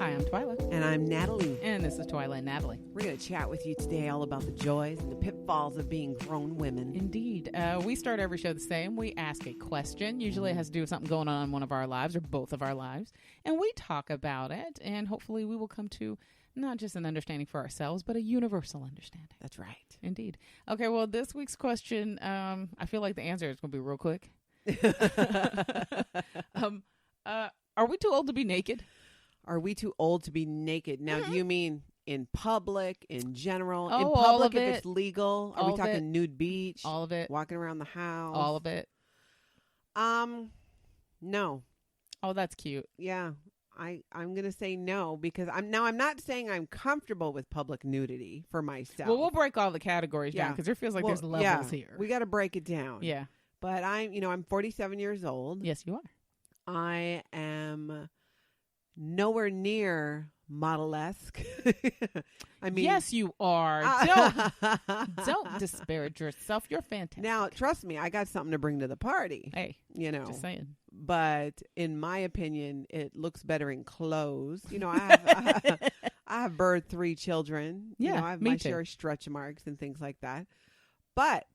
Hi, I'm Twyla. And I'm Natalie. And this is Twyla and Natalie. We're going to chat with you today all about the joys and the pitfalls of being grown women. Indeed. We start every show the same. We ask a question. Usually it has to do with something going on in one of our lives or both of our lives. And we talk about it. And hopefully we will come to not just an understanding for ourselves, but a universal understanding. That's right. Indeed. Okay, well, this week's question, I feel like the answer is going to be real quick. Are we too old to be naked? Are we too old to be naked? Now, do you mean in public, in general? Oh, in all public, of if it. it's legal? Are All we of talking it. nude beach? All of it. Walking around the house? All of it. No. Oh, that's cute. Yeah. I'm going to say no because I'm not saying I'm comfortable with public nudity for myself. Well, we'll break all the categories down Yeah. because there feels like Well, there's levels here. We got to break it down. Yeah. But I'm 47 years old. Yes, you are. I am nowhere near model-esque. I mean, yes, you are. Don't disparage yourself. You're fantastic. Now, trust me, I got something to bring to the party. Hey, just saying. But in my opinion, it looks better in clothes. I have birthed 3 children. Yeah, I have me my too. share of stretch marks and things like that. But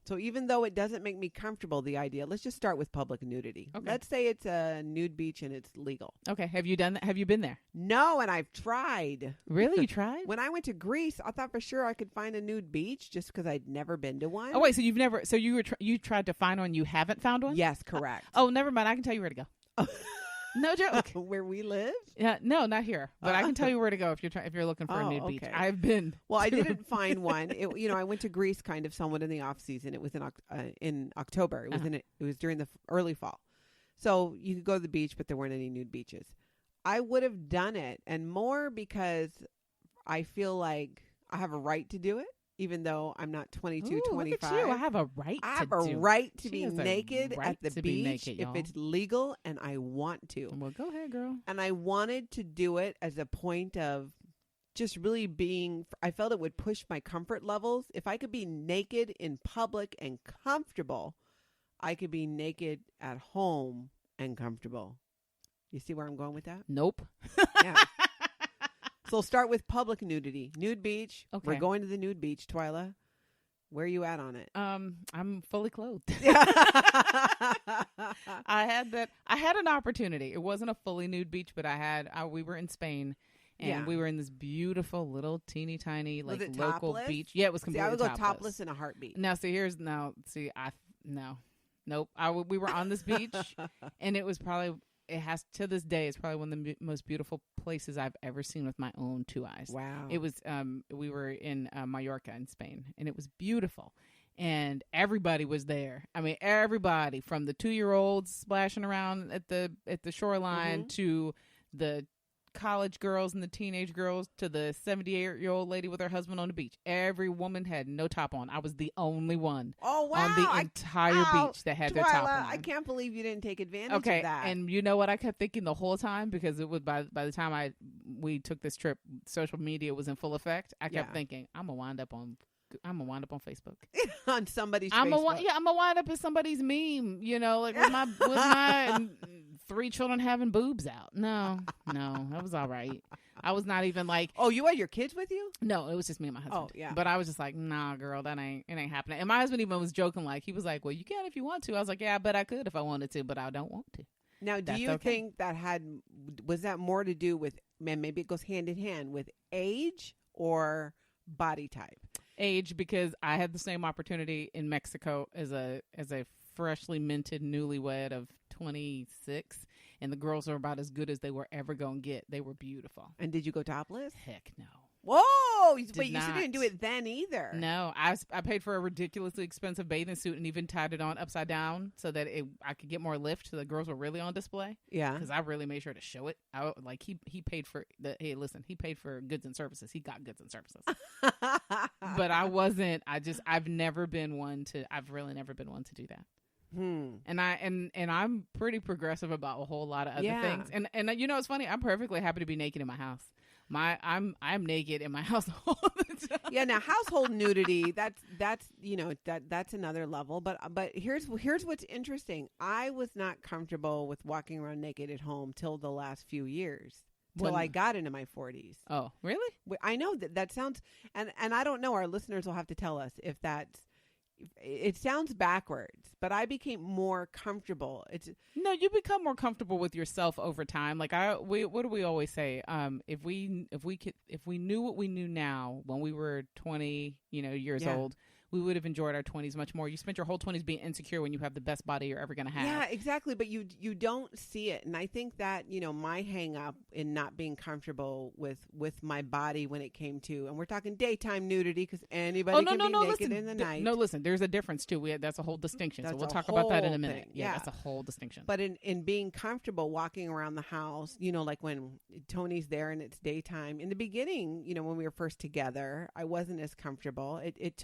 so even though it doesn't make me comfortable, the idea, let's just start with public nudity. Okay. Let's say it's a nude beach and it's legal. Okay. Have you done that? Have you been there? No, and I've tried. Really? You tried? When I went to Greece, I thought for sure I could find a nude beach just because I'd never been to one. Oh, wait. So you've never, so you tried to find one, you haven't found one? Yes, correct. Oh, never mind. I can tell you where to go. No joke. Where we live? Yeah, no, not here. But I can tell you where to go if you're looking for a nude beach. Okay. I've been. Well, I didn't find one. I went to Greece kind of somewhat in the off season. It was in October. It was it was during the early fall. So you could go to the beach, but there weren't any nude beaches. I would have done it, and more because I feel like I have a right to do it, even though I'm not 22, Ooh, 25. Look at you. I have a right I to have do a right to She be has a naked right at the to be beach naked, if y'all. it's legal, and I want to. Well, go ahead, girl. And I wanted to do it as a point of just really being, I felt it would push my comfort levels. If I could be naked in public and comfortable, I could be naked at home and comfortable. You see where I'm going with that? Nope. Yeah. So we'll start with public nudity. Nude beach. Okay. We're going to the nude beach, Twyla. Where are you at on it? I'm fully clothed. I had an opportunity. It wasn't a fully nude beach, but we were in Spain, and we were in this beautiful little teeny tiny Was it local topless? beach. Yeah, it was completely I would go topless in a heartbeat. Now, nope. We were on this beach, and it was probably. It has to this day. It's probably one of the most beautiful places I've ever seen with my own 2 eyes. Wow. It was. We were in Mallorca in Spain, and it was beautiful, and everybody was there. I mean, everybody from the 2-year-olds splashing around at the shoreline to the college girls and the teenage girls to the 78-year-old lady with her husband on the beach. Every woman had no top on. I was the only one on the entire beach that had their top on. I can't believe you didn't take advantage of that. And you know what I kept thinking the whole time, because it was by the time we took this trip, social media was in full effect. I kept thinking, I'm gonna wind up on Facebook. On somebody's I'm Facebook. I'm gonna wind up as somebody's meme, like with my 3 children having boobs out. No, that was all right. I was not even like, oh, you had your kids with you? No, it was just me and my husband. Oh, yeah. But I was just like, nah, girl, it ain't happening. And my husband even was joking, he was like, well, you can if you want to. I was like, yeah, I bet I could if I wanted to, but I don't want to. Now, do you think was that more to do with, maybe it goes hand in hand with age or body type? Age, because I had the same opportunity in Mexico as a freshly minted newlywed of 26, and the girls are about as good as they were ever going to get. They were beautiful. And did you go topless? Heck no. Whoa! But you not. didn't do it then either. No, I paid for a ridiculously expensive bathing suit and even tied it on upside down so that I could get more lift, so the girls were really on display. Yeah, because I really made sure to show it. He paid for the. Hey, listen, he paid for goods and services. He got goods and services. But I wasn't. I've never been one to. I've really never been one to do that. And I'm pretty progressive about a whole lot of other things. And it's funny. I'm perfectly happy to be naked in my house. I'm naked in my house all the time. Yeah, now household nudity, that's another level. But here's what's interesting. I was not comfortable with walking around naked at home till the last few years. till I got into my 40s. Oh, really? I know that sounds, and I don't know, our listeners will have to tell us if that's, it sounds backwards, but I became more comfortable. No, you become more comfortable with yourself over time. Like what do we always say? If we knew what we knew now when we were 20, years old, we would have enjoyed our 20s much more. You spent your whole 20s being insecure when you have the best body you're ever going to have. Yeah, exactly. But you don't see it. And I think that, my hang up in not being comfortable with my body when it came to, and we're talking daytime nudity because anybody can be naked in the night. No, listen, there's a difference too. That's a whole distinction. So we'll talk about that in a minute. Yeah, that's a whole distinction. But in being comfortable walking around the house, like when Tony's there and it's daytime, in the beginning, when we were first together, I wasn't as comfortable. It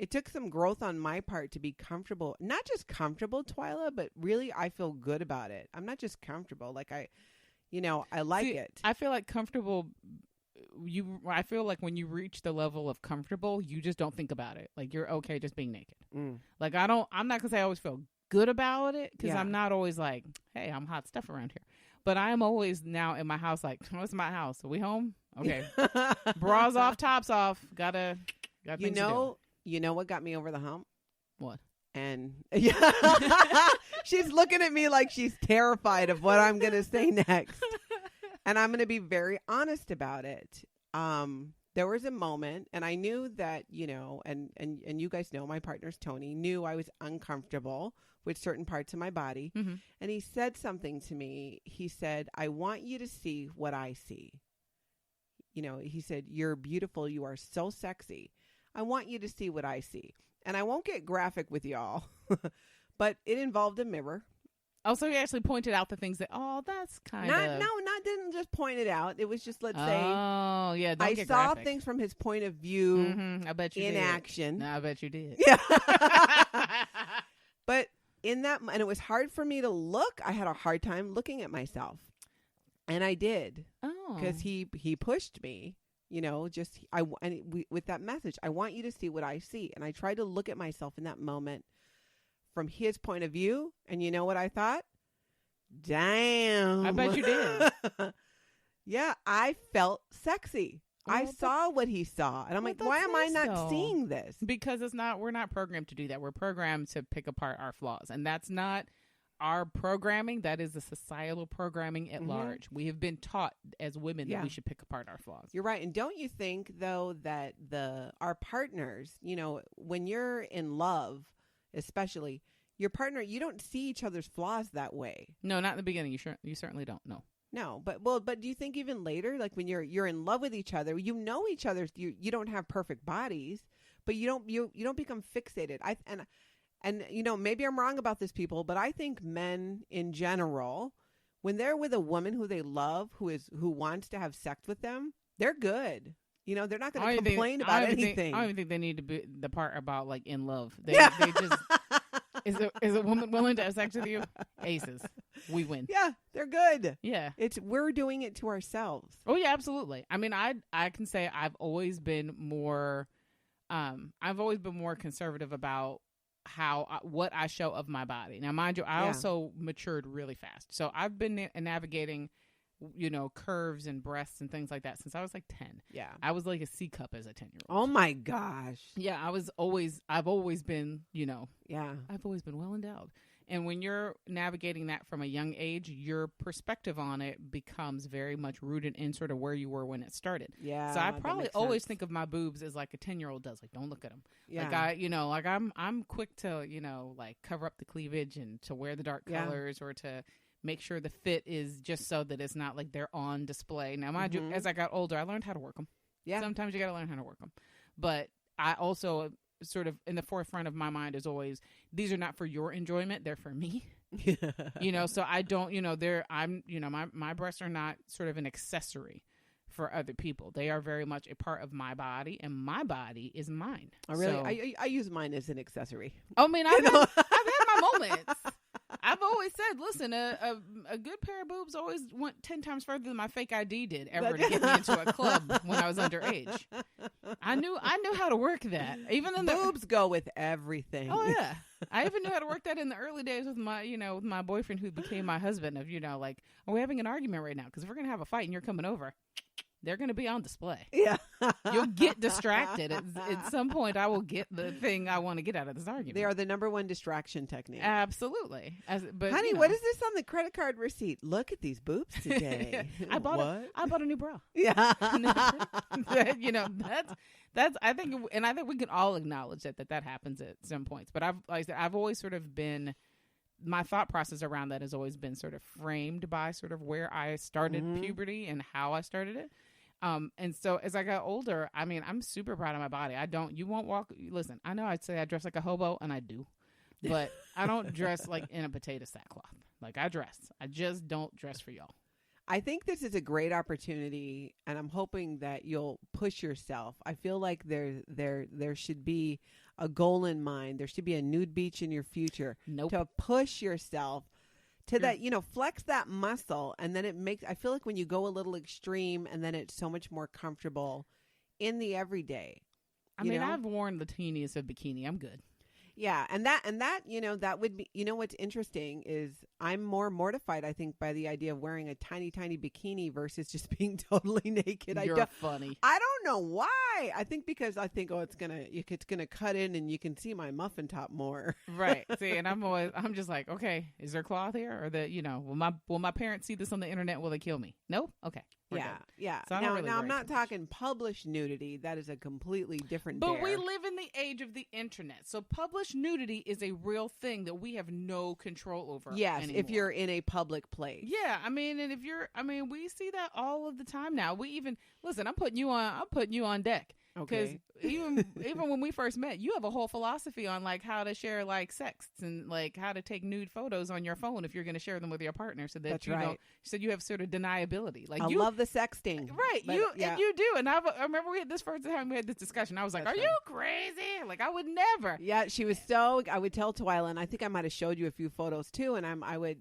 took some growth on my part to be comfortable, not just comfortable, Twyla, but really I feel good about it. I'm not just comfortable. Like I like it. I feel like comfortable. I feel like when you reach the level of comfortable, you just don't think about it. Like you're okay just being naked. Like I'm not gonna say I always feel good about it because I'm not always like, hey, I'm hot stuff around here. But I am always now in my house like, what's my house? Are we home? Okay. Bras off, tops off. Gotta things to do. You know what got me over the hump? What? And she's looking at me like she's terrified of what I'm going to say next. And I'm going to be very honest about it. There was a moment, and I knew that, and you guys know my partner's Tony, knew I was uncomfortable with certain parts of my body. Mm-hmm. And he said something to me. He said, I want you to see what I see. He said, you're beautiful. You are so sexy. I want you to see what I see. And I won't get graphic with y'all, but it involved a mirror. Oh, so he actually pointed out the things that, that's kind of... Didn't just point it out. It was just, let's say... Oh, yeah, don't I get saw graphic. things from his point of view. Mm-hmm. I bet you in did. action. No, I bet you did. Yeah. But in that... And it was hard for me to look. I had a hard time looking at myself. And I did. Oh. Because he pushed me. With that message, I want you to see what I see. And I tried to look at myself in that moment from his point of view. And you know what I thought? Damn. I bet you did. Yeah, I felt sexy. I saw what he saw. And I'm like, why am I not seeing this? Because we're not programmed to do that. We're programmed to pick apart our flaws. And that's not our programming. That is the societal programming at large. We have been taught as women that we should pick apart our flaws. You're right. And don't you think, though, that our partners, when you're in love, especially your partner, you don't see each other's flaws that way. No, not in the beginning. You certainly don't. No, but do you think even later, like when you're in love with each other, each other's, you don't have perfect bodies, but you don't become fixated. And maybe I'm wrong about this, people, but I think men in general, when they're with a woman who they love, who wants to have sex with them, they're good. They're not going to complain about anything. I don't even think they need to be the part about like in love. They just is a woman willing to have sex with you? Aces, we win. Yeah, they're good. Yeah, we're doing it to ourselves. Oh yeah, absolutely. I mean, I can say I've always been more conservative about what I show of my body. Now, mind you, I also matured really fast. So I've been navigating, curves and breasts and things like that since I was like 10. Yeah. I was like a C cup as a 10-year-old. Oh my gosh. Yeah. I've always been, I've always been well endowed. And when you're navigating that from a young age, your perspective on it becomes very much rooted in sort of where you were when it started. Yeah. So I probably always think of my boobs as like a 10-year-old does. Like, don't look at them. Yeah. Like I'm quick to, like cover up the cleavage and to wear the dark colors or to make sure the fit is just so that it's not like they're on display. Now, mind you, as I got older, I learned how to work them. Yeah. Sometimes you got to learn how to work them. But I also sort of in the forefront of my mind is always, these are not for your enjoyment, they're for me. So I don't, my breasts are not sort of an accessory for other people. They are very much a part of my body, and my body is mine. Oh, really? So, I use mine as an accessory. I mean, I've had my moments. I've always said, listen, a good pair of boobs always went 10 times further than my fake ID did ever to get me into a club when I was underage. I knew how to work that. Even in boobs go with everything. Oh yeah, I even knew how to work that in the early days with my boyfriend who became my husband. Of like, are we having an argument right now? Because if we're gonna have a fight and you're coming over, they're going to be on display. Yeah. You'll get distracted. At some point, I will get the thing I want to get out of this argument. They are the number one distraction technique. Absolutely. But honey, what is this on the credit card receipt? Look at these boobs today. I bought a new bra. Yeah. That's I think we can all acknowledge that happens at some points. But I've always sort of been, my thought process around that has always been sort of framed by sort of where I started puberty and how I started it. And so as I got older, I mean, I'm super proud of my body. Listen, I know I'd say I dress like a hobo, and I do, but I don't dress like in a potato sackcloth. Like I just don't dress for y'all. I think this is a great opportunity, and I'm hoping that you'll push yourself. I feel like there should be a goal in mind. There should be a nude beach in your future. Nope. To push yourself to that, flex that muscle. And then I feel like when you go a little extreme, and then it's so much more comfortable in the everyday. I mean, I've worn the teeniest of bikini. I'm good. Yeah. And that, that would be, what's interesting is I'm more mortified, I think, by the idea of wearing a tiny, tiny bikini versus just being totally naked. You're funny. I don't know why. I think because I think, it's gonna cut in and you can see my muffin top more. Right. See, and I'm just like, okay, is there cloth here? Or will my parents see this on the internet? Will they kill me? No? Okay. Yeah. Good. Yeah. So now I'm not talking published nudity. That is a completely different But we live in the age of the internet. So published nudity is a real thing that we have no control over. Yes, anymore. if you're in a public place. Yeah, we see that all of the time now. I'm putting you on deck. Okay. Because even when we first met, you have a whole philosophy on like how to share like sexts and like how to take nude photos on your phone if you're going to share them with your partner, so that That's right. So you have sort of deniability. Like I love the sexting. Right. And you do. And I remember we had this first time we had this discussion. I was like, "Are you crazy? Like I would never." Yeah, she was I would tell Twyla, and I think I might have showed you a few photos too. And I would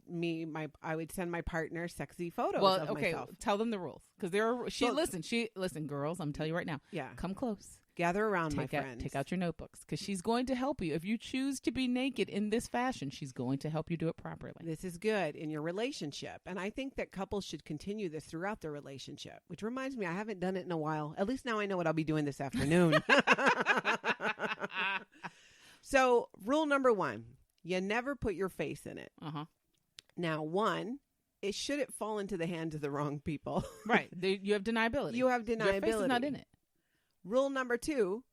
send my partner sexy photos. Well, of okay, myself. tell them the rules because listen, girls. I'm telling you right now. Yeah, come close. Gather around, my friends. Take out your notebooks because she's going to help you. If you choose to be naked in this fashion, she's going to help you do it properly. This is good in your relationship. And I think that couples should continue this throughout their relationship, which reminds me, I haven't done it in a while. At least now I know what I'll be doing this afternoon. So rule number 1, you never put your face in it. Uh-huh. Now, it shouldn't fall into the hands of the wrong people. Right. You have deniability. You have deniability. Your face is not in it. Rule number 2,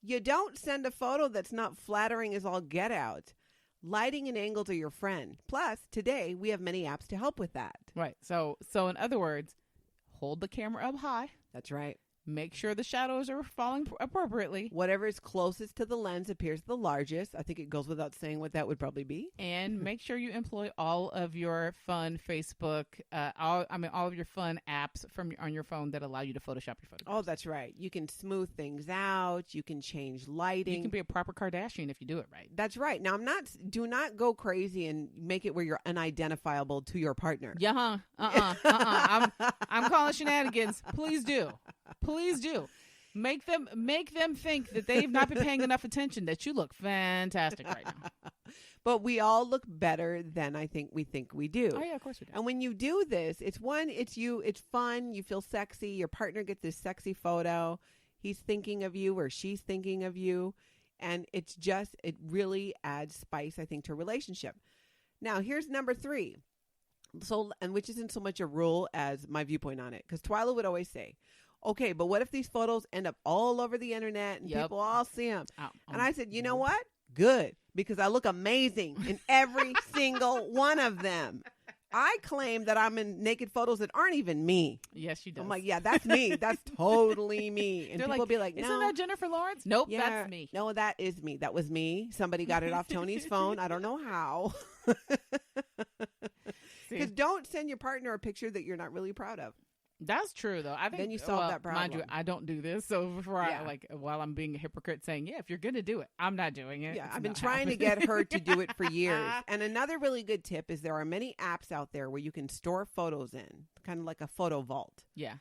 you don't send a photo that's not flattering as all get out. Lighting and angles are your friend. Plus, today, we have many apps to help with that. Right. So in other words, hold the camera up high. That's right. Make sure the shadows are falling appropriately. Whatever is closest to the lens appears the largest. I think it goes without saying what that would probably be. And make sure you employ all of your fun Facebook, all of your fun apps on your phone that allow you to Photoshop your photos. Oh, that's right. You can smooth things out. You can change lighting. You can be a proper Kardashian if you do it right. That's right. Now, do not go crazy and make it where you're unidentifiable to your partner. Yeah, I'm calling shenanigans. Please do. Please do. Make them think that they've not been paying enough attention, that you look fantastic right now. But we all look better than we think we do. Oh, yeah, of course we do. And when you do this, it's you, it's fun, you feel sexy, your partner gets this sexy photo, he's thinking of you or she's thinking of you, and it really adds spice, I think, to a relationship. Now, here's number 3. Which isn't so much a rule as my viewpoint on it, because Twyla would always say, okay, but what if these photos end up all over the internet and people all see them? And I said, you know what? Good, because I look amazing in every single one of them. I claim that I'm in naked photos that aren't even me. Yes, you do. I'm like, yeah, that's me. That's totally me. And people be like, no. Isn't that Jennifer Lawrence? Nope, that's me. No, that is me. That was me. Somebody got it off Tony's phone. I don't know how. Because don't send your partner a picture that you're not really proud of. That's true, though. I think then you solve that problem. Mind you, I don't do this, so before while I'm being a hypocrite, saying, "Yeah, if you're gonna do it, I'm not doing it." Yeah, I've been trying to get her to do it for years. And another really good tip is there are many apps out there where you can store photos in, kind of like a photo vault. Yeah.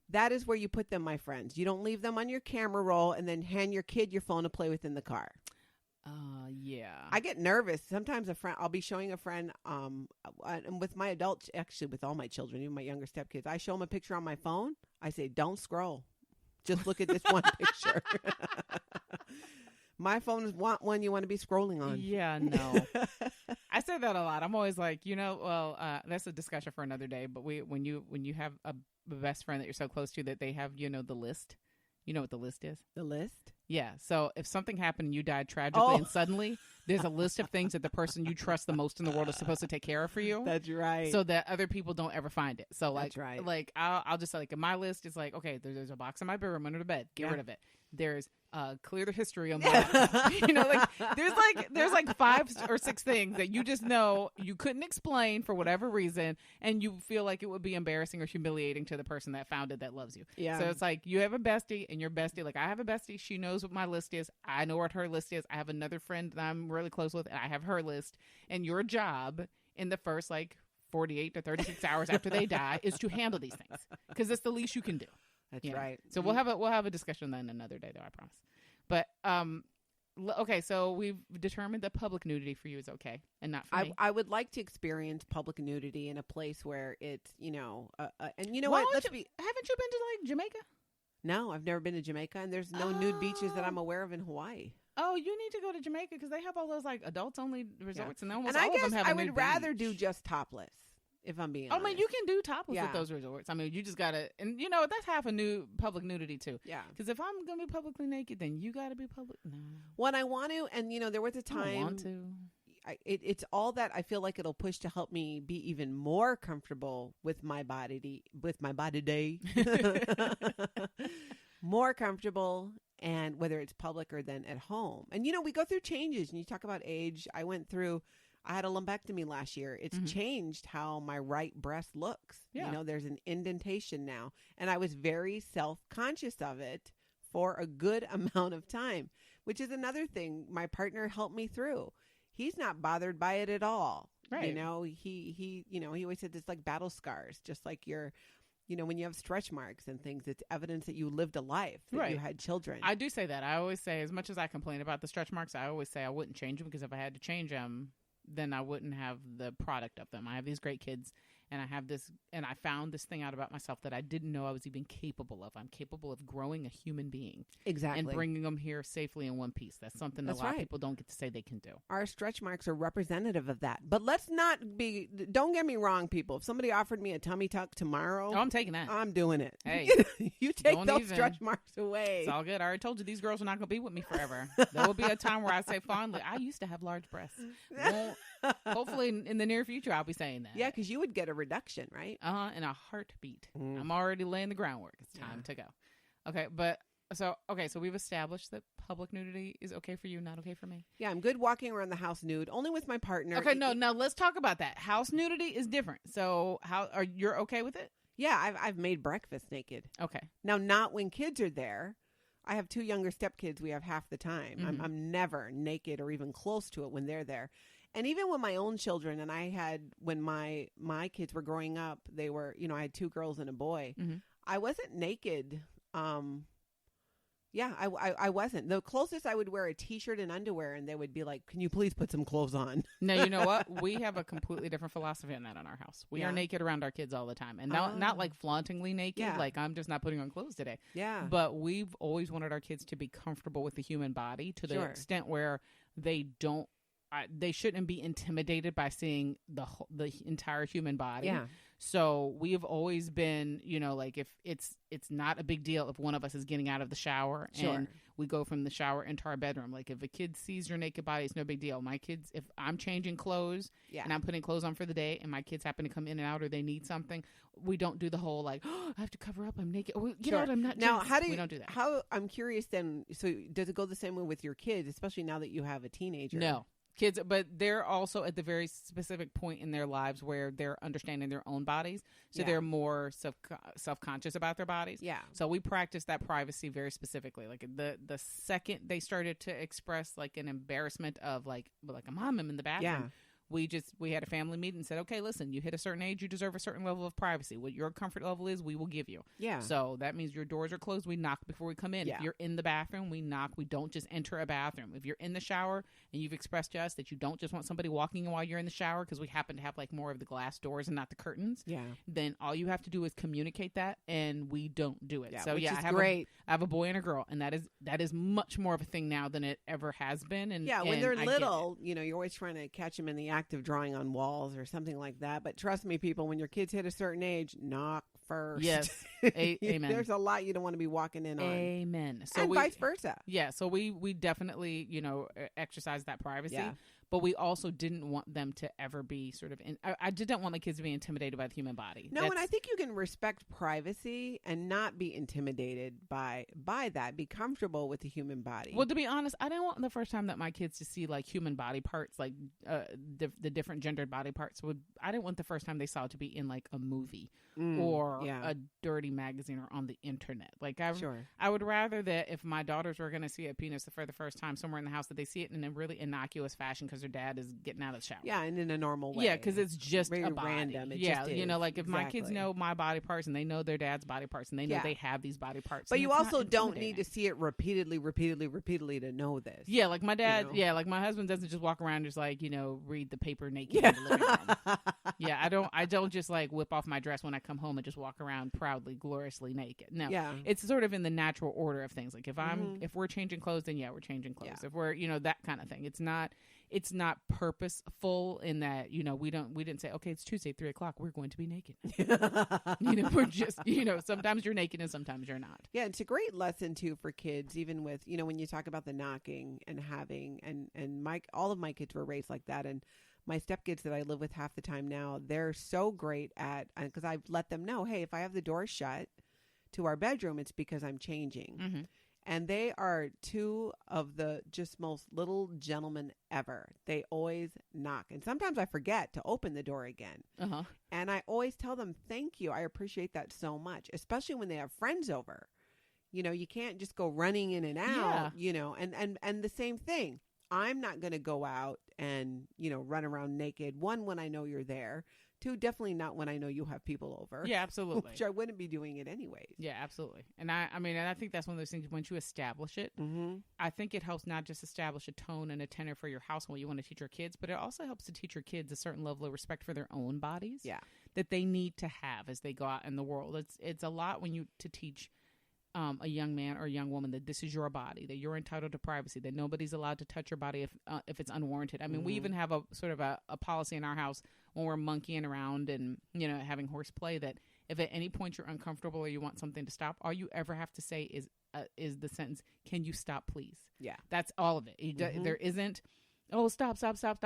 That is where you put them, my friends. You don't leave them on your camera roll and then hand your kid your phone to play with in the car. Yeah. I get nervous. Sometimes I'll be showing a friend, and with my adults, actually with all my children, even my younger stepkids, I show them a picture on my phone. I say, don't scroll. Just look at this one picture. My phone is one you want to be scrolling on. Yeah, no. I say that a lot. I'm always like, that's a discussion for another day. But when you have a best friend that you're so close to that they have, the list. You know what the list is? The list? Yeah. So if something happened and you died tragically and suddenly, there's a list of things that the person you trust the most in the world is supposed to take care of for you. That's right. So that other people don't ever find it. So that's right. Like I'll just my list is like, okay, there's a box in my bedroom under the bed. Get rid of it. There's clear the history on that. There's like 5 or 6 things that you just know you couldn't explain for whatever reason, and you feel like it would be embarrassing or humiliating to the person that found it that loves you. Yeah. So it's like you have a bestie, and your bestie, like I have a bestie, she knows what my list is. I know what her list is. I have another friend that I'm really close with, and I have her list. And your job in the first 48 to 36 hours after they die is to handle these things, because it's the least you can do. That's right. So we'll have a discussion then another day, though, I promise. But okay, so we've determined that public nudity for you is okay, and not for me. I would like to experience public nudity in a place where it's and haven't you been to Jamaica? No, I've never been to Jamaica, and there's no nude beaches that I'm aware of in Hawaii. Oh, you need to go to Jamaica because they have all those adults only resorts, and almost all of them have I would rather do just topless. If I'm being honest. I mean, you can do topless at those resorts. I mean, you just gotta, and that's half a new public nudity too. Yeah. Because if I'm gonna be publicly naked, then you gotta be public. No. When I want to, and there was a time. I want to. It's all that I feel like it'll push to help me be even more comfortable with my body, more comfortable, and whether it's public or then at home. And we go through changes, and you talk about age. I had a lumpectomy last year. It's changed how my right breast looks. Yeah. There's an indentation now. And I was very self-conscious of it for a good amount of time, which is another thing my partner helped me through. He's not bothered by it at all. Right. He always said it's like battle scars, just like when you have stretch marks and things, it's evidence that you lived a life, that you had children. I do say that. I always say, as much as I complain about the stretch marks, I always say I wouldn't change them, because if I had to change them, then I wouldn't have the product of them. I have these great kids, and I found this thing out about myself that I didn't know I was even capable of. I'm capable of growing a human being. Exactly. And bringing them here safely in one piece. That's something a lot of people don't get to say they can do. Our stretch marks are representative of that. But don't get me wrong, people. If somebody offered me a tummy tuck tomorrow. Oh, I'm taking that. I'm doing it. Hey. You take those stretch marks away. It's all good. I already told you these girls are not going to be with me forever. There will be a time where I say fondly, I used to have large breasts. Hopefully in the near future, I'll be saying that. Yeah, because you would get a reduction, right? In a heartbeat. I'm already laying the groundwork. It's time to go. Okay, so we've established that public nudity is okay for you, not okay for me. Yeah, I'm good walking around the house nude, only with my partner. Okay, now let's talk about that. House nudity is different. So you're okay with it? Yeah, I've made breakfast naked. Okay. Now, not when kids are there. I have 2 younger stepkids. We have half the time. Mm-hmm. I'm never naked or even close to it when they're there. And even with my own children, and when my kids were growing up, they were, I had 2 girls and a boy. Mm-hmm. I wasn't naked. I wasn't. The closest I would wear a T-shirt and underwear, and they would be like, "Can you please put some clothes on?" No, you know what? We have a completely different philosophy on that in our house. We are naked around our kids all the time, and not like flauntingly naked, like I'm just not putting on clothes today. Yeah. But we've always wanted our kids to be comfortable with the human body to the extent where they don't. They shouldn't be intimidated by seeing the entire human body. Yeah. So we've always been, like if it's not a big deal if one of us is getting out of the shower and we go from the shower into our bedroom. Like if a kid sees your naked body, it's no big deal. My kids, if I'm changing clothes and I'm putting clothes on for the day and my kids happen to come in and out or they need something, we don't do the whole I have to cover up, I'm naked. Get out, I'm not. Now, we don't do that. I'm curious then. So does it go the same way with your kids, especially now that you have a teenager? No. Kids, but they're also at the very specific point in their lives where they're understanding their own bodies. So they're more self-conscious about their bodies. Yeah. So we practice that privacy very specifically. Like the second they started to express like an embarrassment of like a mom, I'm in the bathroom. We had a family meeting and said, okay, listen, you hit a certain age, you deserve a certain level of privacy. What your comfort level is, we will give you. Yeah. So that means your doors are closed. We knock before we come in. Yeah. If you're in the bathroom, we knock. We don't just enter a bathroom. If you're in the shower and you've expressed to us that you don't just want somebody walking in while you're in the shower because we happen to have like more of the glass doors and not the curtains, then all you have to do is communicate that, and we don't do it. Yeah, so which is I have great. I have a boy and a girl, and that is much more of a thing now than it ever has been. And when they're little, you're always trying to catch them in the act of drawing on walls or something like that. But trust me, people, when your kids hit a certain age, knock first. Yes. Amen. There's a lot you don't want to be walking in on. Amen. So and vice versa. Yeah. So we definitely, exercise that privacy. Yeah. But we also didn't want them to ever be sort of I didn't want the kids to be intimidated by the human body. No, and I think you can respect privacy and not be intimidated by that. Be comfortable with the human body. Well, to be honest, I didn't want the first time that my kids to see like human body parts, like the different gendered body parts. I didn't want the first time they saw it to be in like a movie or a dirty magazine or on the internet. Like I would rather that if my daughters were going to see a penis for the first time somewhere in the house, that they see it in a really innocuous fashion because their dad is getting out of the shower. Yeah, and in a normal way. Yeah, because it's just very a body. Random. It yeah, just is. Like if my kids know my body parts and they know their dad's body parts and they know they have these body parts. But you also don't need to see it repeatedly to know this. Yeah, like my dad, like my husband doesn't just walk around just like, read the paper naked in the living room. Yeah, I don't just like whip off my dress when I come home and just walk around proudly, gloriously naked. No, it's sort of in the natural order of things. Like if we're changing clothes, then we're changing clothes. If we're, that kind of thing. It's not purposeful in that, we didn't say, okay, it's Tuesday, 3:00, we're going to be naked. We're just, sometimes you're naked and sometimes you're not. Yeah. It's a great lesson too for kids, even with, when you talk about the knocking and having, and all of my kids were raised like that. And my stepkids that I live with half the time now, they're so great at, because I've let them know, hey, if I have the door shut to our bedroom, it's because I'm changing. Mm-hmm. And they are two of the just most little gentlemen ever. They always knock. And sometimes I forget to open the door again. Uh-huh. And I always tell them, thank you. I appreciate that so much, especially when they have friends over. You can't just go running in and out, and the same thing. I'm not going to go out and, run around naked. One, when I know you're there. Two, definitely not when I know you have people over. Yeah, absolutely. Which I wouldn't be doing it anyways. Yeah, absolutely. And I think that's one of those things, once you establish it, I think it helps not just establish a tone and a tenor for your house and what you want to teach your kids, but it also helps to teach your kids a certain level of respect for their own bodies. Yeah. That they need to have as they go out in the world. It's a lot to teach a young man or a young woman that this is your body, that you're entitled to privacy, that nobody's allowed to touch your body if it's unwarranted. I mean, we even have a sort of a policy in our house when we're monkeying around and, having horseplay, that if at any point you're uncomfortable or you want something to stop, all you ever have to say is the sentence, "Can you stop, please?" Yeah. That's all of it. There isn't, "Oh, stop.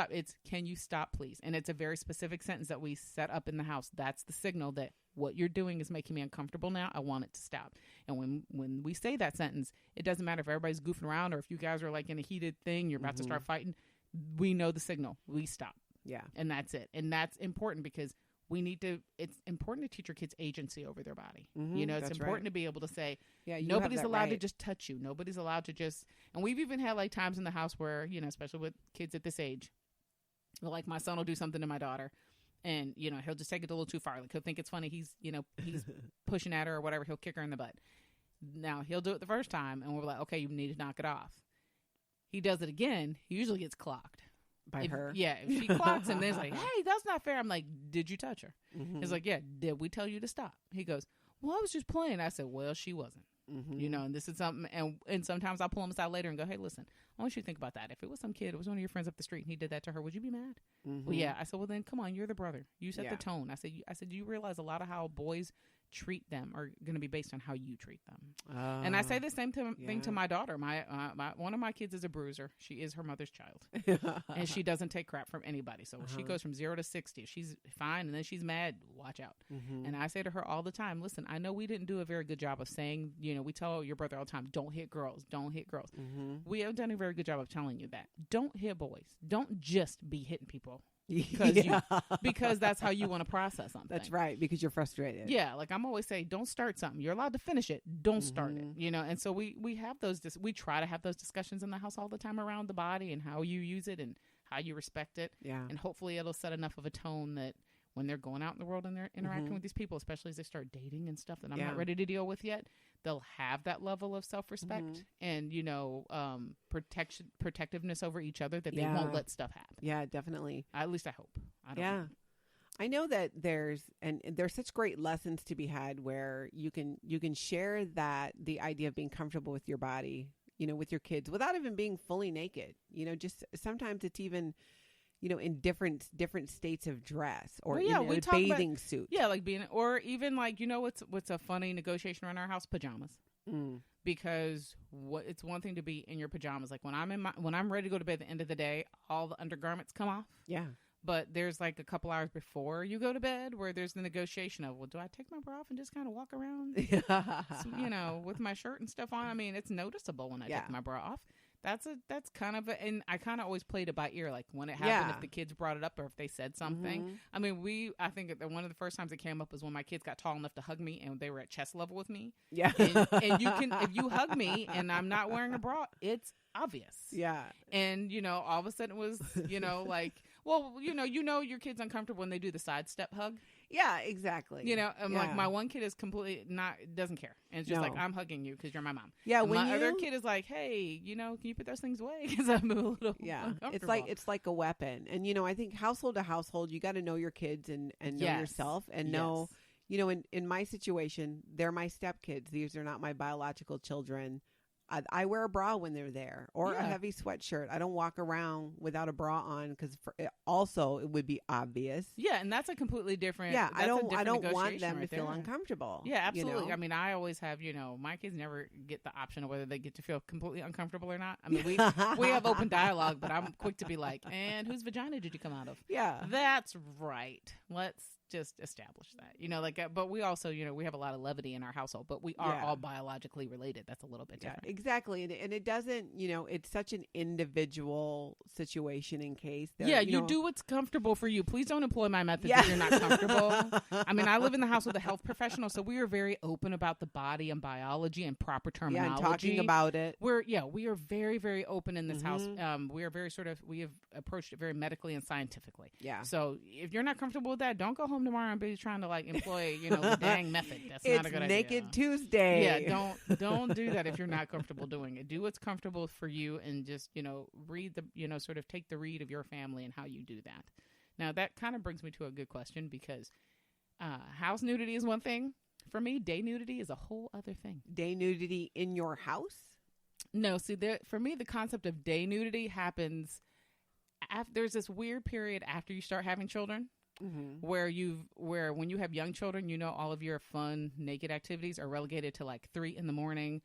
It's, "Can you stop, please?" And it's a very specific sentence that we set up in the house. That's the signal that what you're doing is making me uncomfortable now. I want it to stop. And when we say that sentence, it doesn't matter if everybody's goofing around or if you guys are like in a heated thing, you're about to start fighting. We know the signal. We stop. Yeah. And that's it. And that's important because it's important to teach your kids agency over their body. It's important to be able to say, nobody's allowed to just touch you. Nobody's allowed to just, and we've even had like times in the house where, especially with kids at this age, like my son will do something to my daughter and, he'll just take it a little too far. Like he'll think it's funny. He's pushing at her or whatever. He'll kick her in the butt. Now he'll do it the first time and we're like, okay, you need to knock it off. He does it again. He usually gets clocked. By her? Yeah. If she clocks him, then it's like, hey, that's not fair. I'm like, did you touch her? He's like, yeah, did we tell you to stop? He goes, well, I was just playing. I said, well, she wasn't. And this is something, and sometimes I'll pull him aside later and go, hey, listen, I want you to think about that. If it was some kid, it was one of your friends up the street and he did that to her, would you be mad? Well, yeah. I said, well, then come on, you're the brother. You set the tone. I said, do you realize a lot of how boys treat them are going to be based on how you treat them. And I say the same thing to my daughter. My one of my kids is a bruiser. She is her mother's child. And she doesn't take crap from anybody. So she goes from 0 to 60. She's fine, and then she's mad. Watch out. And I say to her all the time, listen, I know we didn't do a very good job of saying, we tell your brother all the time, don't hit girls. Don't hit girls. We haven't done a very good job of telling you that. Don't hit boys. Don't just be hitting people. Because that's how you want to process something. That's right, because you're frustrated. Yeah, like I'm always saying, don't start something. You're allowed to finish it. Don't start it. And so we have we try to have those discussions in the house all the time around the body and how you use it and how you respect it. Yeah. And hopefully it'll set enough of a tone that when they're going out in the world and they're interacting with these people, especially as they start dating and stuff that I'm not ready to deal with yet, they'll have that level of self-respect and, protectiveness over each other that they won't let stuff happen. Yeah, definitely. At least I hope. I don't know. I know that there's such great lessons to be had where you can share that the idea of being comfortable with your body, with your kids without even being fully naked. Just sometimes it's even in different states of dress or in a bathing suit. Yeah, like being, or even like, what's a funny negotiation around our house? Pajamas. Because it's one thing to be in your pajamas. Like when I'm ready to go to bed at the end of the day, all the undergarments come off. Yeah. But there's like a couple hours before you go to bed where there's the negotiation of, well, do I take my bra off and just kind of walk around, with my shirt and stuff on? I mean, it's noticeable when I take my bra off. That's kind of and I kind of always played it by ear, like when it happened, if the kids brought it up or if they said something. I mean, I think that one of the first times it came up was when my kids got tall enough to hug me and they were at chest level with me. Yeah. And if you hug me and I'm not wearing a bra, it's obvious. Yeah. And, all of a sudden it was, like, well, your kid's uncomfortable when they do the sidestep hug. Yeah, exactly. Like my one kid is completely doesn't care. And it's just like, I'm hugging you because you're my mom. Yeah. My other kid is like, hey, can you put those things away? Because I'm a little uncomfortable. It's like a weapon. And, I think household to household, you got to know your kids and know yourself and know, in my situation, they're my stepkids. These are not my biological children. I wear a bra when they're there or a heavy sweatshirt. I don't walk around without a bra on because it would be obvious. Yeah, and that's a completely different. Yeah, I don't want them to feel uncomfortable. Yeah, absolutely. I mean, I always have. My kids never get the option of whether they get to feel completely uncomfortable or not. I mean, we have open dialogue, but I'm quick to be like, and whose vagina did you come out of? Yeah, that's right. Let's just establish that, but we also, we have a lot of levity in our household, but we are all biologically related. That's a little bit different. Exactly. And it doesn't, it's such an individual situation in case. You do what's comfortable for you. Please don't employ my methods if you're not comfortable. I mean, I live in the house with a health professional, so we are very open about the body and biology and proper terminology. Yeah, and talking about it. We are very, very open in this house. We are very we have approached it very medically and scientifically. Yeah. So if you're not comfortable with that, don't go home tomorrow and be trying to employ, the dang method. That's not a good idea. It's Naked Tuesday. Yeah, don't do that if you're not comfortable doing it. Do what's comfortable for you and just, read the, sort of take the read of your family and how you do that. Now, that kind of brings me to a good question because house nudity is one thing. For me, day nudity is a whole other thing. Day nudity in your house? No, see, for me, the concept of day nudity happens there's this weird period after you start having children. Where when you have young children, all of your fun naked activities are relegated to like 3 a.m. when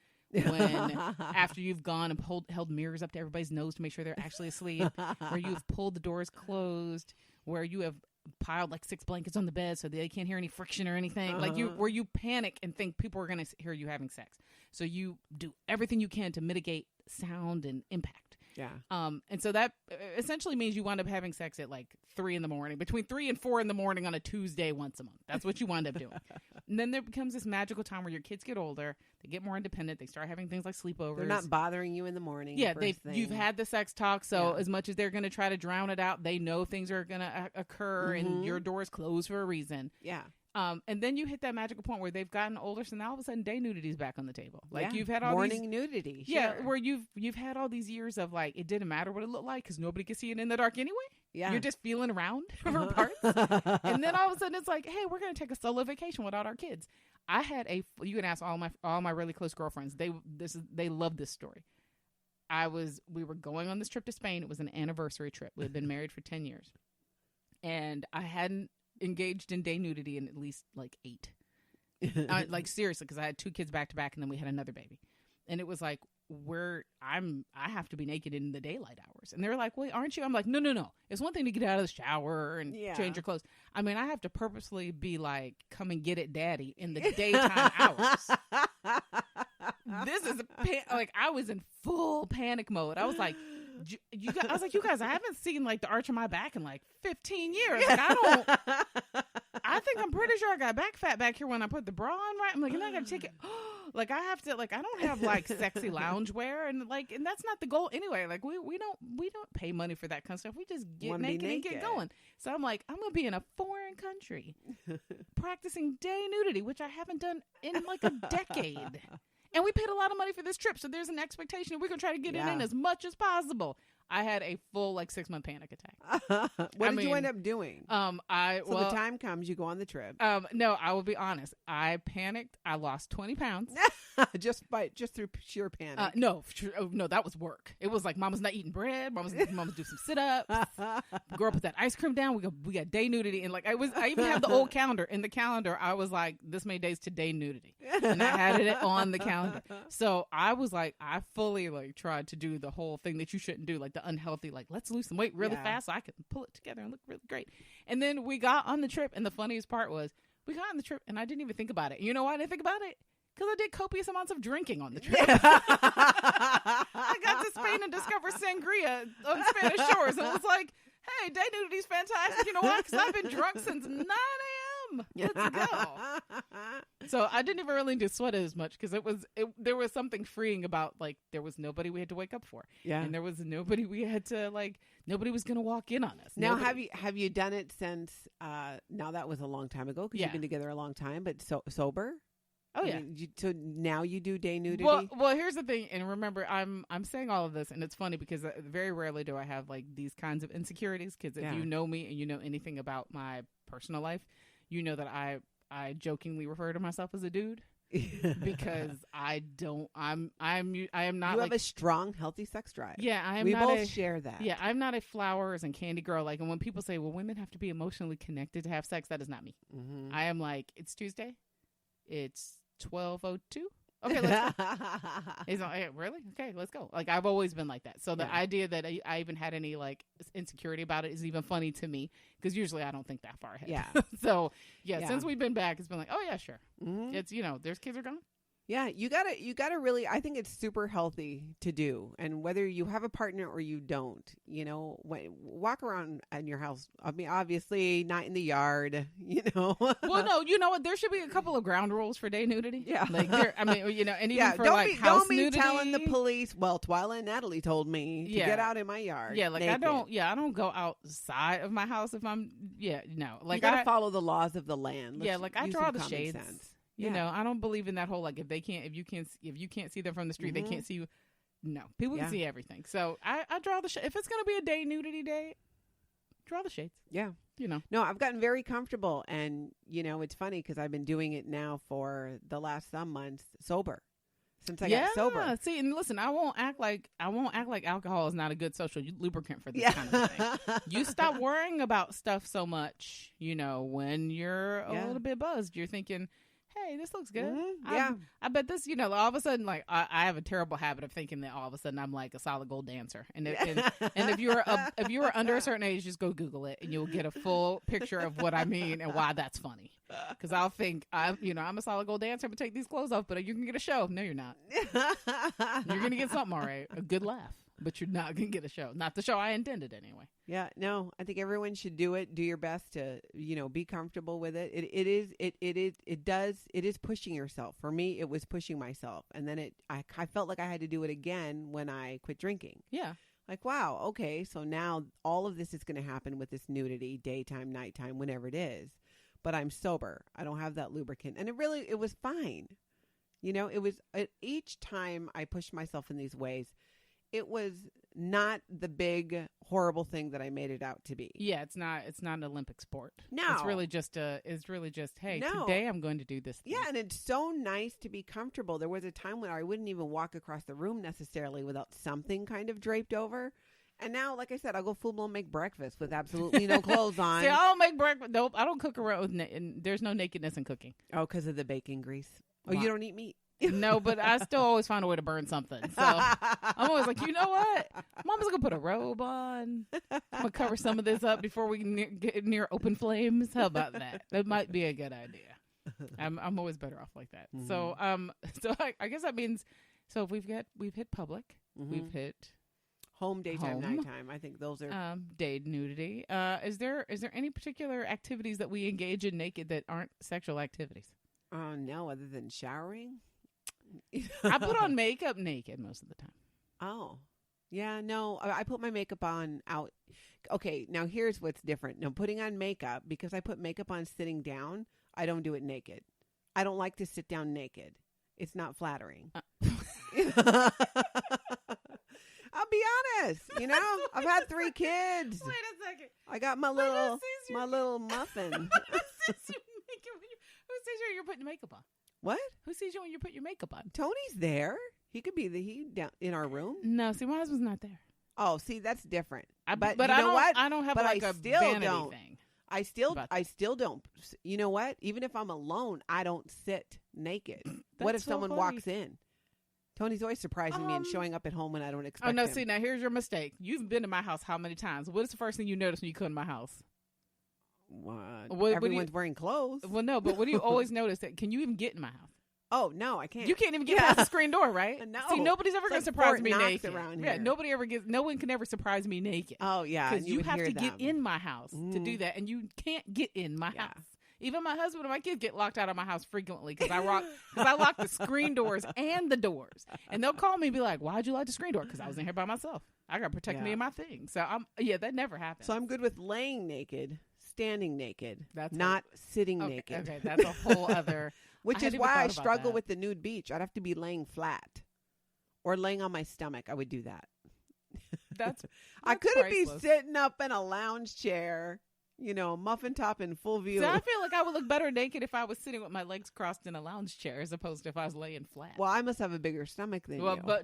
after you've gone and held mirrors up to everybody's nose to make sure they're actually asleep, where you've pulled the doors closed, where you have piled like 6 blankets on the bed so they can't hear any friction or anything, where you panic and think people are going to hear you having sex. So you do everything you can to mitigate sound and impact. Yeah. And so that essentially means you wind up having sex at like 3 a.m, between 3 and 4 a.m. on a Tuesday once a month. That's what you wind up doing. And then there becomes this magical time where your kids get older, they get more independent, they start having things like sleepovers. They're not bothering you in the morning. Yeah, you've had the sex talk, so as much as they're going to try to drown it out, they know things are going to occur and your door is closed for a reason. Yeah. And then you hit that magical point where they've gotten older, so now all of a sudden day nudity is back on the table. Like you've had all morning nudity. Yeah, where you've had all these years of like it didn't matter what it looked like because nobody could see it in the dark anyway. Yeah, you're just feeling around for parts, and then all of a sudden it's like, hey, we're gonna take a solo vacation without our kids. I had you can ask all my really close girlfriends. They love this story. We were going on this trip to Spain. It was an anniversary trip. We had been married for 10 years, and I hadn't engaged in day nudity in at least like 8. Like seriously, because I had 2 kids back to back, and then we had another baby, and it was like I have to be naked in the daylight hours, and they were like, "Wait, aren't you?" I'm like, "No. It's one thing to get out of the shower and change your clothes. I mean, I have to purposely be like, come and get it, daddy, in the daytime hours." This is like I was in full panic mode. I was like, you guys, I haven't seen like the arch of my back in like 15 years. Like, I think I'm pretty sure I got back fat back here when I put the bra on, right? I'm like, and I got to take it. Like, I have to, like, I don't have like sexy loungewear, and like, and that's not the goal anyway. Like, we don't pay money for that kind of stuff. We just get naked and get going. So I'm like, I'm gonna be in a foreign country practicing day nudity, which I haven't done in like a decade. And we paid a lot of money for this trip, so there's an expectation we're gonna try to get it in as much as possible. I had a full like 6-month panic attack. What did you end up doing? The time comes, you go on the trip. No, I will be honest. I panicked. I lost 20 pounds. just through sheer panic. No, that was work. It was like Mama's not eating bread. Mama's do some sit-ups. Girl, put that ice cream down. We got day nudity, and like I even have the old calendar. In the calendar, I was like, this many days to day nudity, and I had it on the calendar. So I was like, I fully like tried to do the whole thing that you shouldn't do, like the unhealthy, like let's lose some weight really fast so I can pull it together and look really great. And then we got on the trip, and the funniest part was we got on the trip, and I didn't even think about it. You know why I didn't think about it? Because I did copious amounts of drinking on the trip. I got to Spain and discovered sangria on Spanish shores, and it was like, hey, day nudity's fantastic. You know why? Because I've been drunk since 9 a.m. Let's go. So I didn't even really need to sweat it as much, because there was something freeing about, like, there was nobody we had to wake up for. Yeah. And there was nobody we had to, like, nobody was going to walk in on us. Now, have you done it since, now that was a long time ago, because you've been together a long time, but sober? Oh, yeah. So now you do day nudity? Well, here's the thing. And remember, I'm saying all of this, and it's funny because very rarely do I have like these kinds of insecurities. Because if you know me and you know anything about my personal life, you know that I jokingly refer to myself as a dude. Because I am not. You have a strong, healthy sex drive. Yeah, I am. We both share that. Yeah, I'm not a flowers and candy girl. Like, and when people say, "Well, women have to be emotionally connected to have sex," that is not me. Mm-hmm. I am like, it's Tuesday. It's 12:02. Okay, let's go. He's like, really? Okay, let's go. Like, I've always been like that. So the idea that I even had any like insecurity about it is even funny to me, because usually I don't think that far ahead. Yeah. So since we've been back, it's been like, oh yeah, sure. Mm-hmm. It's, there's kids are gone. Yeah, you gotta really, I think it's super healthy to do. And whether you have a partner or you don't, walk around in your house. I mean, obviously not in the yard, Well, no, you know what? There should be a couple of ground rules for day nudity. Yeah. Like, and even for house don't be nudity. Telling the police, well, Twyla and Natalie told me to get out in my yard. Yeah, like naked. I don't go outside of my house if I'm, no. Like, you gotta follow the laws of the land. I draw the shades. Sense. I don't believe in that whole, like, if you can't see them from the street, they can't see you. No, people can see everything. So I draw the if it's going to be a day nudity day, draw the shades. Yeah. No, I've gotten very comfortable, and, it's funny because I've been doing it now for the last some months sober. Since I got sober. See, and listen, I won't act like alcohol is not a good social lubricant for this kind of thing. You stop worrying about stuff so much, when you're a little bit buzzed. You're thinking, hey, this looks good. Mm-hmm. I bet this, all of a sudden, like, I have a terrible habit of thinking that all of a sudden I'm like a solid gold dancer. And if you're under a certain age, just go Google it and you'll get a full picture of what I mean and why that's funny. Because I'll think, I'm a solid gold dancer, but take these clothes off, but you can get a show. No, you're not. You're going to get something, all right. A good laugh. But you're not going to get a show. Not the show I intended anyway. Yeah, no, I think everyone should do it. Do your best to, be comfortable with it. It is pushing yourself. For me, it was pushing myself. And then I felt like I had to do it again when I quit drinking. Yeah. Like, wow, okay, so now all of this is going to happen with this nudity, daytime, nighttime, whenever it is. But I'm sober. I don't have that lubricant. And it was fine. It was, each time I pushed myself in these ways, it was not the big horrible thing that I made it out to be. Yeah, it's not an Olympic sport. No. It's really just hey, today I'm going to do this thing. Yeah, and it's so nice to be comfortable. There was a time when I wouldn't even walk across the room necessarily without something kind of draped over. And now, like I said, I'll go full blown make breakfast with absolutely no clothes on. See, I don't make breakfast. Nope, I don't cook around with. There's no nakedness in cooking. Oh, because of the bacon grease. Oh, Wow. you don't eat meat. No, but I still always find a way to burn something. So I'm always like, you know what? Mama's gonna put a robe on. I'm gonna cover some of this up before we get near open flames. How about that? That might be a good idea. I'm always better off like that. Mm-hmm. So I guess that means if we've hit public, Mm-hmm. we've hit Home, daytime, Home. nighttime. I think those are. day nudity. Is there any particular activities that we engage in naked that aren't sexual activities? No, other than showering. I put on makeup naked most of the time. Oh, yeah. No, I put my makeup on out. Okay, now here's what's different. Now, putting on makeup, because I put makeup on sitting down, I don't do it naked. I don't like to sit down naked. It's not flattering. I'll be honest. You know, I've had 3 kids. Wait a second. I got my little muffin. Who sees you when you're putting makeup on? What? Who sees you when you put your makeup on? Tony's there. He could be down in our room. No, see, my husband's not there. Oh, see, that's different. But you know what? I don't have But like I a still vanity don't. thing. I still don't. You know what? Even if I'm alone, I don't sit naked. What if That's so someone funny. walks in? Tony's always surprising me and showing up at home when I don't expect Oh no! him. See, now here's your mistake. You've been to my house how many times? What is the first thing you notice when you come to my house? What? Everyone's wearing clothes. Well, no, but what do you always notice? That can you even get in my house? Oh no, I can't. You can't even get past the screen door, right? No. See, nobody's ever It's going to like surprise Fort me Knox naked. around Yeah, here. no one can ever surprise me naked. Oh yeah, because you would have hear to get them. in my house to do that, and you can't get in my Yeah. house. Even my husband and my kids get locked out of my house frequently because I lock the screen doors and the doors, and they'll call me and be like, "Why'd you lock the screen door?" Because I was in here by myself. I got to protect me and my things. So that never happens. So I'm good with laying naked, standing naked, That's not sitting naked. Okay, that's a whole other. Which I is hadn't even why thought I about struggle that. with the nude beach. I'd have to be laying flat or laying on my stomach. I would do that. That's I couldn't priceless. be sitting up in a lounge chair, muffin top in full view. So I feel like I would look better naked if I was sitting with my legs crossed in a lounge chair as opposed to if I was laying flat. Well, I must have a bigger stomach than you. But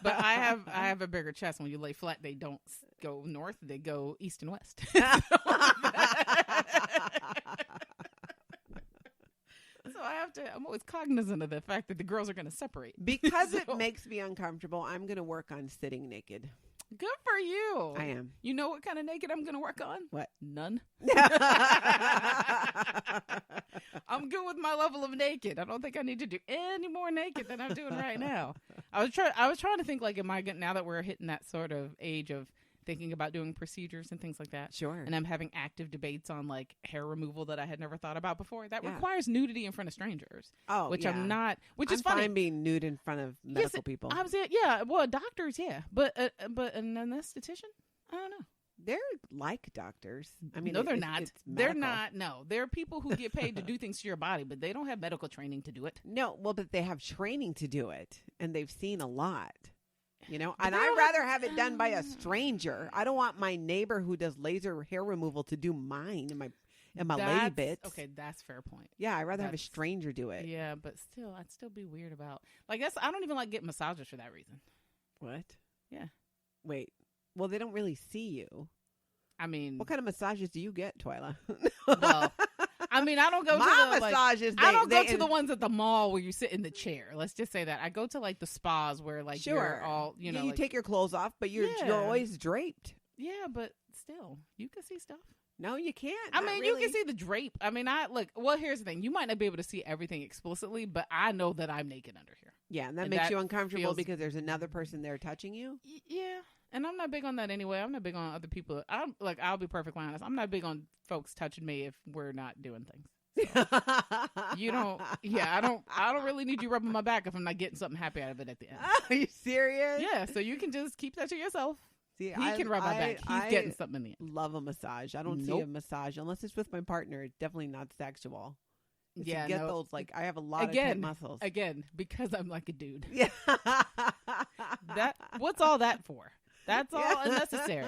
I have a bigger chest. When you lay flat, they don't go north; they go east and west. So I'm always cognizant of the fact that the girls are going to separate. Because So- it makes me uncomfortable, I'm going to work on sitting naked. Good for you. I am. You know what kind of naked I'm going to work on? What? None. I'm good with my level of naked. I don't think I need to do any more naked than I'm doing right now. I was trying to think like, now that we're hitting that sort of age of thinking about doing procedures and things like that. Sure. And I'm having active debates on like hair removal that I had never thought about before. That Yeah. requires nudity in front of strangers. Oh, which yeah. I'm not. Which I'm is funny. fine being nude in front of medical people. I'm saying, yeah. Well, doctors, yeah, but an anesthetician, I don't know. They're like doctors. I mean, No, they're not. It's They're medical. not. No, they're people who get paid to do things to your body, but they don't have medical training to do it. No, well, but they have training to do it, and they've seen a lot. And they I'd don't rather have it done by a stranger. I don't want my neighbor who does laser hair removal to do mine and my lady bits. Okay, that's fair point. Yeah, I'd rather have a That's- stranger do it. Yeah, but still, I'd still be weird about like that's. I don't even like getting massages for that reason. What? Yeah. Wait. Well, they don't really see you. I mean, What kind of massages do you get, Twyla? well, I mean, I don't go My to the, like, massages. I don't go to the ones at the mall where you sit in the chair. Let's just say that. I go to like the spas where like Sure. you're all, you know, you like, take your clothes off, but you're Yeah. always draped. yeah, but still, you can see stuff. No, you can't. I Not mean, really. you can see the drape. I mean, well, here's the thing. You might not be able to see everything explicitly, but I know that I'm naked under here. Yeah, and that and makes that you uncomfortable feels- because there's another person there touching you. Yeah. And I'm not big on that anyway. I'm not big on other people. I'll be perfectly honest. I'm not big on folks touching me if we're not doing things. You don't. Yeah, I don't really need you rubbing my back if I'm not getting something happy out of it at the end. Are you serious? Yeah, so you can just keep that to yourself. See, He can rub my back. He's getting something in the end. Love a massage. I don't see Nope. a massage unless it's with my partner. It's definitely not sexual. It's Yeah, to get no. those like I have a lot of Again, tight muscles. Again, because I'm like a dude. Yeah. What's all that for? That's all Yeah. unnecessary.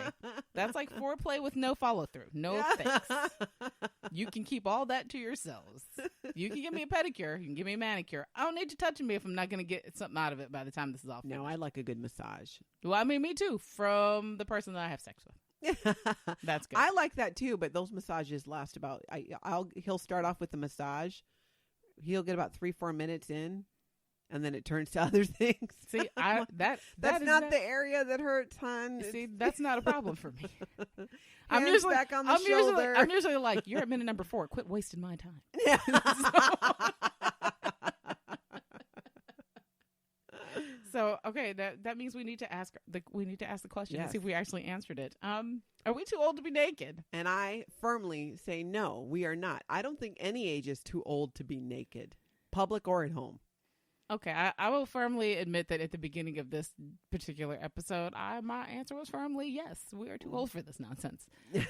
That's like foreplay with no follow through. No thanks. You can keep all that to yourselves. You can give me a pedicure. You can give me a manicure. I don't need you touching me if I'm not going to get something out of it by the time this is all finished. No, I like a good massage. Well, I mean, me too, from the person that I have sex with. That's good. I like that too, but those massages last about. He'll start off with the massage. He'll get about 3-4 minutes in, and then it turns to other things. See, that's not the area that hurts, hon. See, that's not a problem for me. I'm usually back on the shoulder. I'm usually like, you're at minute number 4. Quit wasting my time. Yeah. So okay, that means we need to ask the question and see if we actually answered it. Are we too old to be naked? And I firmly say no, we are not. I don't think any age is too old to be naked, public or at home. Okay, I will firmly admit that at the beginning of this particular episode, my answer was firmly yes. We are too old for this nonsense.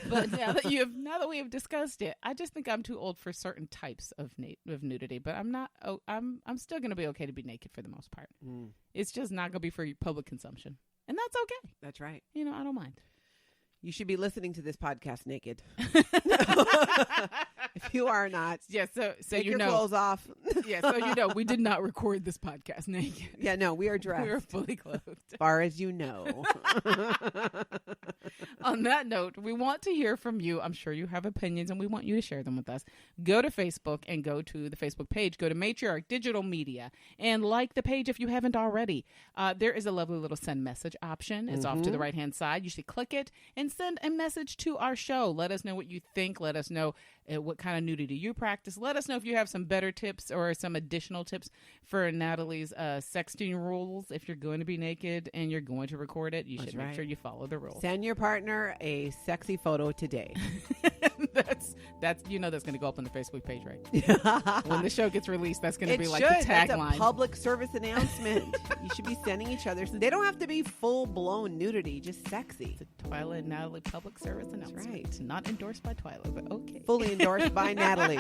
But now that we have discussed it, I just think I'm too old for certain types of nudity. But I'm not. I'm still going to be okay to be naked for the most part. It's just not going to be for public consumption, and that's okay. That's right. I don't mind. You should be listening to this podcast naked. If you are not, so take your clothes off. So we did not record this podcast naked. Yeah, no, we are dressed. We are fully clothed. As far as you know. On that note, we want to hear from you. I'm sure you have opinions, and we want you to share them with us. Go to Facebook and go to the Facebook page. Go to Matriarch Digital Media and like the page if you haven't already. There is a lovely little send message option. It's off to the right-hand side. You should click it and send a message to our show. Let us know what you think. Let us know what kind of nudity you practice. Let us know if you have some better tips or some additional tips for Natalie's sexting rules. If you're going to be naked and you're going to record it, you should make sure you follow the rules. Send your partner a sexy photo today. that's that's going to go up on the Facebook page, right? When the show gets released, that's going to be like the tagline. That's a public service announcement. You should be sending each other. They don't have to be full-blown nudity, just sexy. It's a Twyla and Natalie public service announcement. Right. Not endorsed by Twyla, but okay. Fully endorsed by Natalie.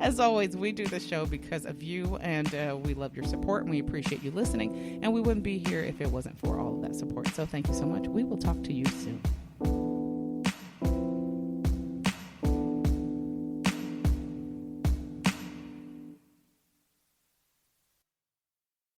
As always, we do the show because of you, and we love your support, and we appreciate you listening, and we wouldn't be here if it wasn't for all of that support. So thank you so much. We will talk to you soon.